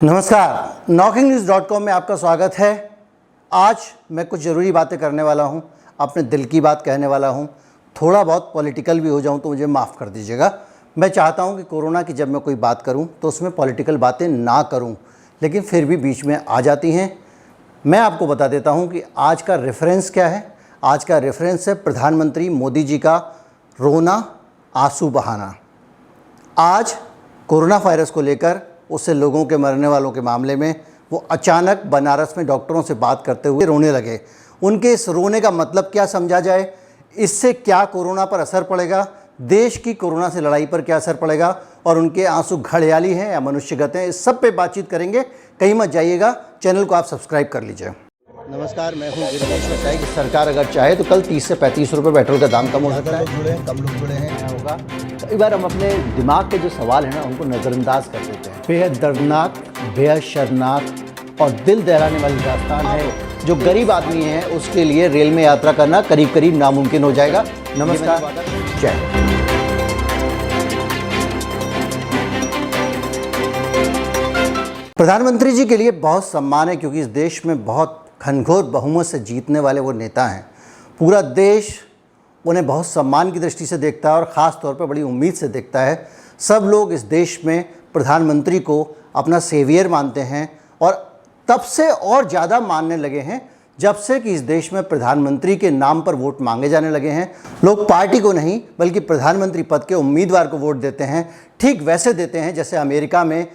नमस्कार, knocking-news.com में आपका स्वागत है। आज मैं कुछ ज़रूरी बातें करने वाला हूं, अपने दिल की बात कहने वाला हूं। थोड़ा बहुत पॉलिटिकल भी हो जाऊं तो मुझे माफ़ कर दीजिएगा। मैं चाहता हूं कि कोरोना की जब मैं कोई बात करूं तो उसमें पॉलिटिकल बातें ना करूं, लेकिन फिर भी बीच में आ जाती हैं। मैं आपको बता देता हूँ कि आज का रेफरेंस क्या है। आज का रेफरेंस है प्रधानमंत्री मोदी जी का रोना, आंसू बहाना। आज कोरोना वायरस को लेकर, उससे लोगों के मरने वालों के मामले में वो अचानक बनारस में डॉक्टरों से बात करते हुए रोने लगे। उनके इस रोने का मतलब क्या समझा जाए, इससे क्या कोरोना पर असर पड़ेगा, देश की कोरोना से लड़ाई पर क्या असर पड़ेगा, और उनके आंसू घड़ियाली हैं या मनुष्यगत हैं, इस सब पे बातचीत करेंगे। कहीं मत जाइएगा, चैनल को आप सब्सक्राइब कर लीजिए। नमस्कार, मैं हूँ गिरीश बताए कि सरकार अगर चाहे तो कल 30 से 35 रुपये पेट्रोल का दाम कम हो सकता है। जुड़े हैं, कम लोग जुड़े हैं, होगा। कई बार हम अपने दिमाग के जो सवाल हैं ना, उनको नज़रअंदाज कर देते हैं। बेहद दर्दनाक, बेहद शर्मनाक और दिल दहलाने वाली दास्तान है। जो गरीब आदमी है उसके लिए रेल में यात्रा करना करीब करीब नामुमकिन हो जाएगा। नमस्कार, जय। प्रधानमंत्री जी के लिए बहुत सम्मान है, क्योंकि इस देश में बहुत घनघोर बहुमत से जीतने वाले वो नेता हैं। पूरा देश उन्हें बहुत सम्मान की दृष्टि से देखता है और ख़ास तौर पर बड़ी उम्मीद से देखता है। सब लोग इस देश में प्रधानमंत्री को अपना सेवियर मानते हैं, और तब से और ज़्यादा मानने लगे हैं जब से कि इस देश में प्रधानमंत्री के नाम पर वोट मांगे जाने लगे हैं। लोग पार्टी को नहीं बल्कि प्रधानमंत्री पद के उम्मीदवार को वोट देते हैं। ठीक वैसे देते हैं जैसे अमेरिका में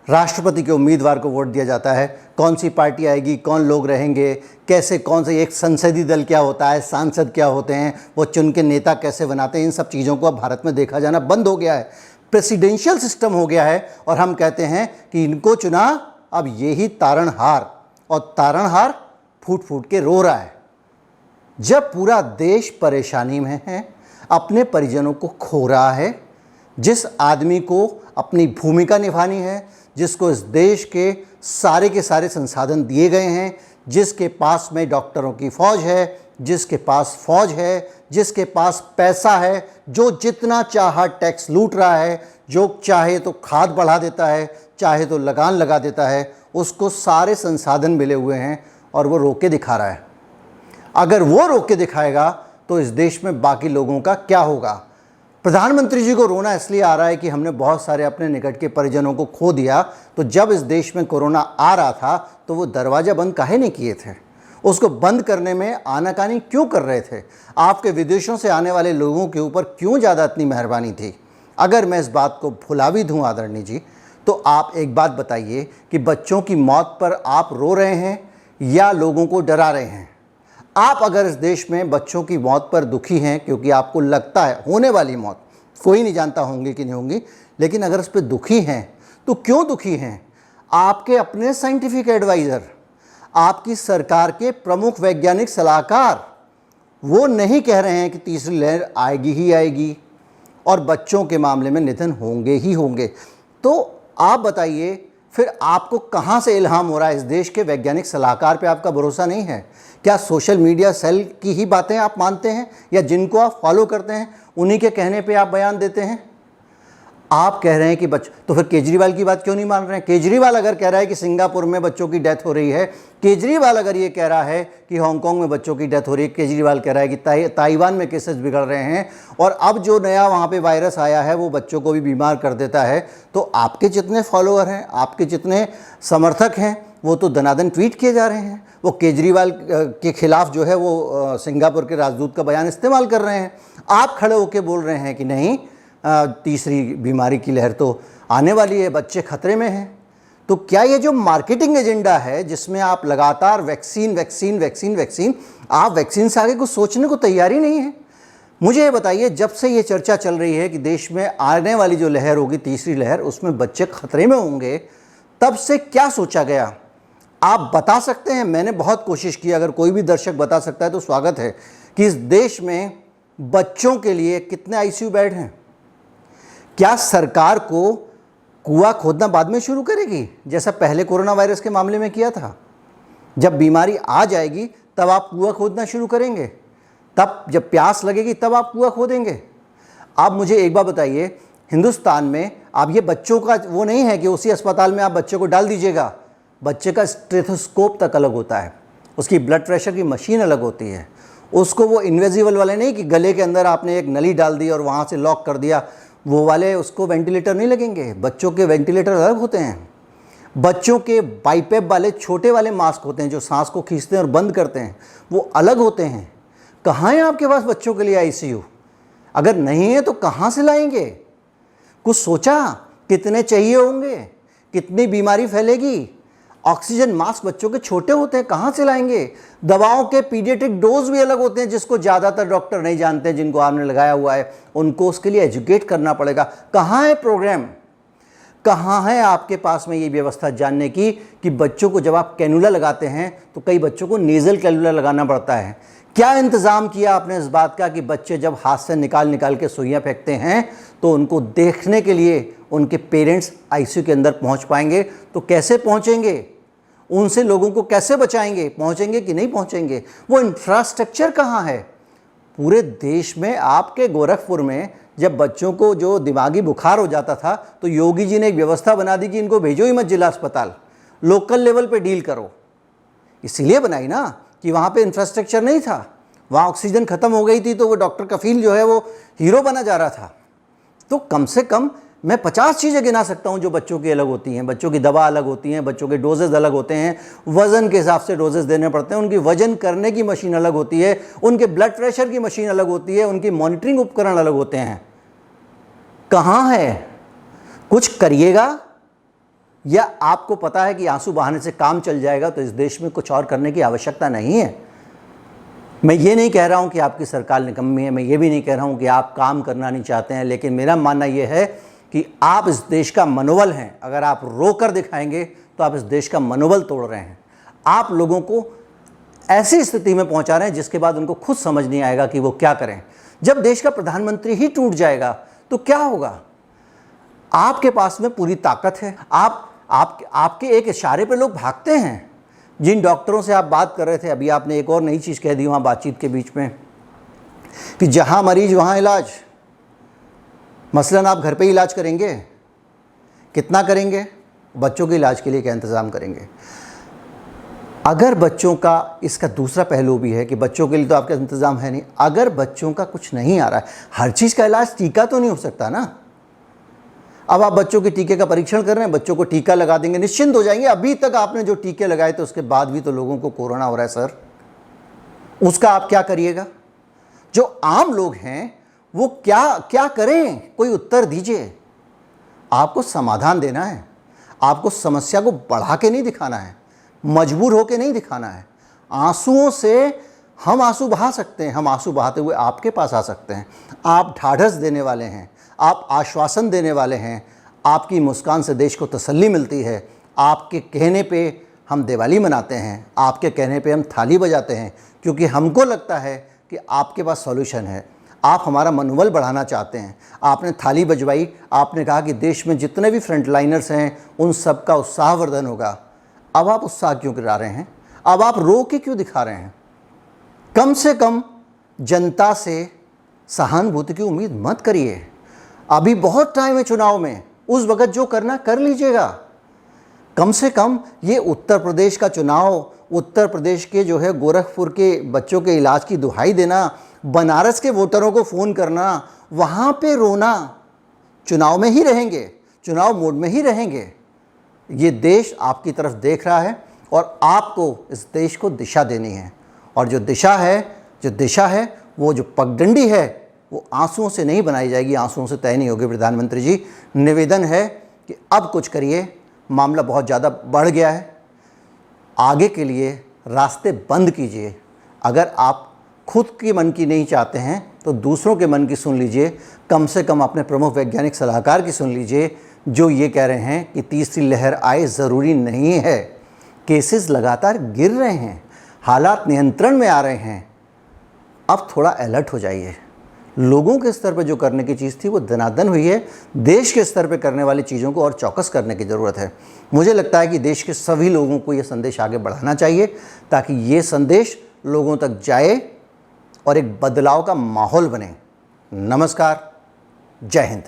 राष्ट्रपति के उम्मीदवार को वोट दिया जाता है। कौन सी पार्टी आएगी, कौन लोग रहेंगे, कैसे, कौन से एक संसदीय दल क्या होता है, सांसद क्या होते हैं, वो चुन के नेता कैसे बनाते हैं, इन सब चीज़ों को अब भारत में देखा जाना बंद हो गया है। प्रेसिडेंशियल सिस्टम हो गया है, और हम कहते हैं कि इनको चुना अब यही तारणहार, और तारणहार फूट फूट के रो रहा है। जब पूरा देश परेशानी में है, अपने परिजनों को खो रहा है, जिस आदमी को अपनी भूमिका निभानी है, जिसको इस देश के सारे संसाधन दिए गए हैं, जिसके पास में डॉक्टरों की फ़ौज है, जिसके पास फ़ौज है, जिसके पास पैसा है, जो जितना चाहा टैक्स लूट रहा है, जो चाहे तो खाद बढ़ा देता है, चाहे तो लगान लगा देता है, उसको सारे संसाधन मिले हुए हैं और वो रोक के दिखा रहा है। अगर वो रोक के दिखाएगा तो इस देश में बाकी लोगों का क्या होगा। प्रधानमंत्री जी को रोना इसलिए आ रहा है कि हमने बहुत सारे अपने निकट के परिजनों को खो दिया। तो जब इस देश में कोरोना आ रहा था तो वो दरवाज़ा बंद काहे नहीं किए थे, उसको बंद करने में आनाकानी क्यों कर रहे थे, आपके विदेशों से आने वाले लोगों के ऊपर क्यों ज़्यादा इतनी मेहरबानी थी। अगर मैं इस बात को भुला भी दूँ आदरणीय जी, तो आप एक बात बताइए कि बच्चों की मौत पर आप रो रहे हैं या लोगों को डरा रहे हैं। आप अगर इस देश में बच्चों की मौत पर दुखी हैं क्योंकि आपको लगता है होने वाली मौत, कोई नहीं जानता होंगी कि नहीं होंगी, लेकिन अगर इस पर दुखी हैं तो क्यों दुखी हैं। आपके अपने साइंटिफिक एडवाइज़र, आपकी सरकार के प्रमुख वैज्ञानिक सलाहकार, वो नहीं कह रहे हैं कि तीसरी लहर आएगी ही आएगी और बच्चों के मामले में निधन होंगे ही होंगे। तो आप बताइए, फिर आपको कहाँ से इल्हाम हो रहा है। इस देश के वैज्ञानिक सलाहकार पे आपका भरोसा नहीं है क्या? सोशल मीडिया सेल की ही बातें आप मानते हैं, या जिनको आप फॉलो करते हैं उन्हीं के कहने पे आप बयान देते हैं? आप कह रहे हैं कि तो फिर केजरीवाल की बात क्यों नहीं मान रहे हैं? केजरीवाल अगर कह रहा है कि सिंगापुर में बच्चों की डेथ हो रही है, केजरीवाल अगर ये कह रहा है कि हांगकांग में बच्चों की डेथ हो रही है, केजरीवाल कह रहा है कि ताइवान में केसेस बिगड़ रहे हैं, और अब जो नया वहाँ पे वायरस आया है वो बच्चों को भी बीमार कर देता है, तो आपके जितने फॉलोअर हैं, आपके जितने समर्थक हैं, वो तो दनादन ट्वीट किए जा रहे हैं। वो केजरीवाल के खिलाफ जो है वो सिंगापुर के राजदूत का बयान इस्तेमाल कर रहे हैं। आप खड़े होकर बोल रहे हैं कि नहीं, तीसरी बीमारी की लहर तो आने वाली है, बच्चे खतरे में हैं। तो क्या ये जो मार्केटिंग एजेंडा है जिसमें आप लगातार वैक्सीन वैक्सीन वैक्सीन वैक्सीन, आप वैक्सीन से आगे कुछ सोचने को तैयार ही नहीं है। मुझे ये बताइए, जब से ये चर्चा चल रही है कि देश में आने वाली जो लहर होगी, तीसरी लहर, उसमें बच्चे खतरे में होंगे, तब से क्या सोचा गया? आप बता सकते हैं? मैंने बहुत कोशिश की, अगर कोई भी दर्शक बता सकता है तो स्वागत है, कि इस देश में बच्चों के लिए कितने आईसीयू बेड हैं। क्या सरकार को कुआं खोदना बाद में शुरू करेगी, जैसा पहले कोरोना वायरस के मामले में किया था? जब बीमारी आ जाएगी तब आप कुआं खोदना शुरू करेंगे, तब जब प्यास लगेगी तब आप कुआं खोदेंगे। आप मुझे एक बात बताइए, हिंदुस्तान में अब ये बच्चों का वो नहीं है कि उसी अस्पताल में आप बच्चे को डाल दीजिएगा। बच्चे का स्टेथोस्कोप तक अलग होता है, उसकी ब्लड प्रेशर की मशीन अलग होती है, उसको वो इन्विजिबल वाले नहीं कि गले के अंदर आपने एक नली डाल दी और वहाँ से लॉक कर दिया, वो वाले उसको वेंटिलेटर नहीं लगेंगे। बच्चों के वेंटिलेटर अलग होते हैं। बच्चों के बाइपेप वाले छोटे वाले मास्क होते हैं जो सांस को खींचते हैं और बंद करते हैं, वो अलग होते हैं। कहाँ है आपके पास बच्चों के लिए आईसीयू? अगर नहीं है तो कहाँ से लाएंगे? कुछ सोचा कितने चाहिए होंगे, कितनी बीमारी फैलेगी? ऑक्सीजन मास्क बच्चों के छोटे होते हैं, कहाँ से लाएंगे? दवाओं के पीडियाट्रिक डोज भी अलग होते हैं जिसको ज़्यादातर डॉक्टर नहीं जानते, जिनको आपने लगाया हुआ है उनको उसके लिए एजुकेट करना पड़ेगा। कहाँ है प्रोग्राम? कहाँ है आपके पास में ये व्यवस्था जानने की कि बच्चों को जब आप कैनुला लगाते हैं तो कई बच्चों को नेज़ल कैनुला लगाना पड़ता है। क्या इंतज़ाम किया आपने इस बात का कि बच्चे जब हाथ से निकाल के सुइयाँ फेंकते हैं तो उनको देखने के लिए उनके पेरेंट्स आईसीयू के अंदर पहुंच पाएंगे? तो कैसे पहुंचेंगे? उनसे लोगों को कैसे बचाएंगे? पहुंचेंगे कि नहीं पहुंचेंगे? वो इंफ्रास्ट्रक्चर कहाँ है? पूरे देश में आपके गोरखपुर में जब बच्चों को जो दिमागी बुखार हो जाता था तो योगी जी ने एक व्यवस्था बना दी कि इनको भेजो ही मत जिला अस्पताल, लोकल लेवल पे डील करो। इसीलिए बनाई ना कि वहाँ पे इंफ्रास्ट्रक्चर नहीं था, वहाँ ऑक्सीजन ख़त्म हो गई थी तो वो डॉक्टर कफील जो है वो हीरो बना जा रहा था। तो कम से कम मैं 50 चीज़ें गिना सकता हूँ जो बच्चों की अलग होती हैं। बच्चों की दवा अलग होती हैं, बच्चों के डोजेज़ अलग होते हैं, वज़न के हिसाब से डोजेज़ देने पड़ते हैं, उनकी वज़न करने की मशीन अलग होती है, उनके ब्लड प्रेशर की मशीन अलग होती है, उनकी मॉनिटरिंग उपकरण अलग होते हैं। कहाँ है? कुछ करिएगा, या आपको पता है कि आंसू बहाने से काम चल जाएगा? तो इस देश में कुछ और करने की आवश्यकता नहीं है। मैं ये नहीं कह रहा हूँ कि आपकी सरकार निकम्मी है, मैं ये भी नहीं कह रहा हूँ कि आप काम करना नहीं चाहते हैं, लेकिन मेरा मानना ये है कि आप इस देश का मनोबल हैं। अगर आप रो कर दिखाएंगे तो आप इस देश का मनोबल तोड़ रहे हैं। आप लोगों को ऐसी स्थिति में पहुंचा रहे हैं जिसके बाद उनको खुद समझ नहीं आएगा कि वो क्या करें। जब देश का प्रधानमंत्री ही टूट जाएगा तो क्या होगा? आपके पास में पूरी ताकत है, आपके एक इशारे पे लोग भागते हैं। जिन डॉक्टरों से आप बात कर रहे थे, अभी आपने एक और नई चीज़ कह दी वहाँ बातचीत के बीच में कि जहाँ मरीज वहाँ इलाज। मसलन आप घर पे ही इलाज करेंगे? कितना करेंगे? बच्चों के इलाज के लिए क्या इंतज़ाम करेंगे? अगर बच्चों का, इसका दूसरा पहलू भी है कि बच्चों के लिए तो आपका इंतज़ाम है नहीं। अगर बच्चों का कुछ नहीं आ रहा है, हर चीज़ का इलाज टीका तो नहीं हो सकता ना। अब आप बच्चों के टीके का परीक्षण कर रहे हैं, बच्चों को टीका लगा देंगे, निश्चिंत हो जाएंगे। अभी तक आपने जो टीके लगाए थे उसके बाद भी तो लोगों को कोरोना हो रहा है सर, उसका आप क्या करिएगा? जो आम लोग हैं वो क्या करें? कोई उत्तर दीजिए। आपको समाधान देना है, आपको समस्या को बढ़ा के नहीं दिखाना है, मजबूर होके नहीं दिखाना है। आंसुओं से हम आंसू बहा सकते हैं, हम आंसू बहाते हुए आपके पास आ सकते हैं। आप ढाढ़स देने वाले हैं, आप आश्वासन देने वाले हैं, आपकी मुस्कान से देश को तसल्ली मिलती है। आपके कहने पे हम दिवाली मनाते हैं, आपके कहने पे हम थाली बजाते हैं, क्योंकि हमको लगता है कि आपके पास सॉल्यूशन है। आप हमारा मनोबल बढ़ाना चाहते हैं। आपने थाली बजवाई, आपने कहा कि देश में जितने भी फ्रंटलाइनर्स हैं उन सब का उत्साहवर्धन होगा। अब आप उत्साह क्यों गिरा रहे हैं? अब आप रो के क्यों दिखा रहे हैं? कम से कम जनता से सहानुभूति की उम्मीद मत करिए। अभी बहुत टाइम है चुनाव में, उस वक्त जो करना कर लीजिएगा। कम से कम ये उत्तर प्रदेश का चुनाव, उत्तर प्रदेश के जो है गोरखपुर के बच्चों के इलाज की दुहाई देना, बनारस के वोटरों को फ़ोन करना, वहाँ पे रोना, चुनाव में ही रहेंगे, चुनाव मोड में ही रहेंगे। ये देश आपकी तरफ देख रहा है और आपको इस देश को दिशा देनी है। और जो दिशा है वो जो पगडंडी है वो आंसुओं से नहीं बनाई जाएगी, आंसुओं से तय नहीं होगी। प्रधानमंत्री जी, निवेदन है कि अब कुछ करिए, मामला बहुत ज़्यादा बढ़ गया है। आगे के लिए रास्ते बंद कीजिए। अगर आप खुद के मन की नहीं चाहते हैं तो दूसरों के मन की सुन लीजिए, कम से कम अपने प्रमुख वैज्ञानिक सलाहकार की सुन लीजिए, जो ये कह रहे हैं कि तीसरी लहर आए ज़रूरी नहीं है। केसेस लगातार गिर रहे हैं, हालात नियंत्रण में आ रहे हैं। अब थोड़ा अलर्ट हो जाइए। लोगों के स्तर पर जो करने की चीज़ थी वो दनादन हुई है। देश के स्तर पर करने वाली चीज़ों को और चौकस करने की ज़रूरत है। मुझे लगता है कि देश के सभी लोगों को ये संदेश आगे बढ़ाना चाहिए ताकि ये संदेश लोगों तक जाए और एक बदलाव का माहौल बने। नमस्कार, जय हिंद।